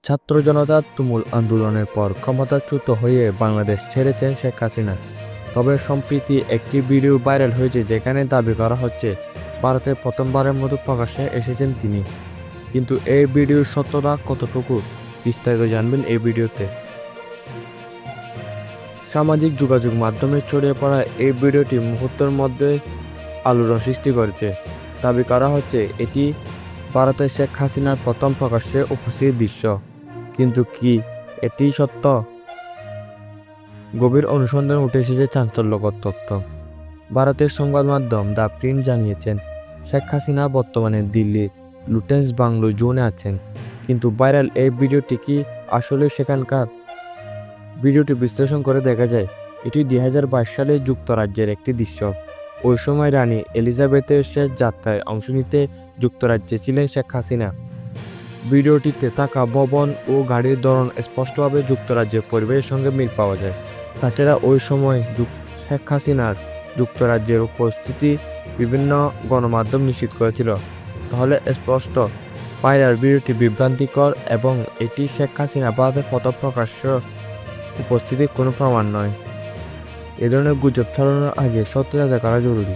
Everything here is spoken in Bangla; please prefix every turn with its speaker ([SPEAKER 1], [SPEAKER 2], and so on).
[SPEAKER 1] ছাত্র জনতার তুমুল আন্দোলনের পর ক্ষমতাচ্যুত হয়ে বাংলাদেশ ছেড়েছেন শেখ হাসিনা। তবে সম্প্রতি একটি ভিডিও ভাইরাল হয়েছে যেখানে দাবি করা হচ্ছে ভারতে প্রথমবারের মতো প্রকাশ্যে এসেছেন তিনি। কিন্তু এই ভিডিওর সত্যতা কতটুকু, বিস্তারিত জানবেন এই ভিডিওতে। সামাজিক যোগাযোগ মাধ্যমে ছড়িয়ে পড়া এই ভিডিওটি মুহূর্তের মধ্যে আলোড়ন সৃষ্টি করেছে। দাবি করা হচ্ছে এটি ভারতের শেখ হাসিনার প্রথম প্রকাশ্যে উপস্থিত দৃশ্য। কিন্তু কি এটি সত্য? গভীর অনুসন্ধানে উঠে এসেছে চাঞ্চল্যকর তথ্য। ভারতের সংবাদ মাধ্যম দ্য প্রিন্ট জানিয়েছেন শেখ হাসিনা বর্তমানে দিল্লির লুটেন্স বাংলো জোনে আছেন। কিন্তু ভাইরাল এই ভিডিওটি কি আসলে সেখানকার? ভিডিওটি বিশ্লেষণ করে দেখা যায় এটি 2022 সালে যুক্তরাজ্যের একটি দৃশ্য। ওই সময় রানী এলিজাবেথের শেষ যাত্রায় অংশ নিতে যুক্তরাজ্যে ছিলেন শেখ হাসিনা। ভিডিওটিতে থাকা ভবন ও গাড়ির ধরন স্পষ্টভাবে যুক্তরাজ্যের পরিবেশের সঙ্গে মিল পাওয়া যায়। তাছাড়া ওই সময় শেখ হাসিনার যুক্তরাজ্যের উপস্থিতি বিভিন্ন গণমাধ্যম নিশ্চিত করেছিল। তাহলে স্পষ্ট ভাইরাল ভিডিওটি বিভ্রান্তিকর এবং এটি শেখ হাসিনা ভারতের প্রথম প্রকাশ্য উপস্থিতির কোনো প্রমাণ নয়। এ ধরনের গুজব ছড়ানোর আগে সত্য যাচাই করা জরুরি।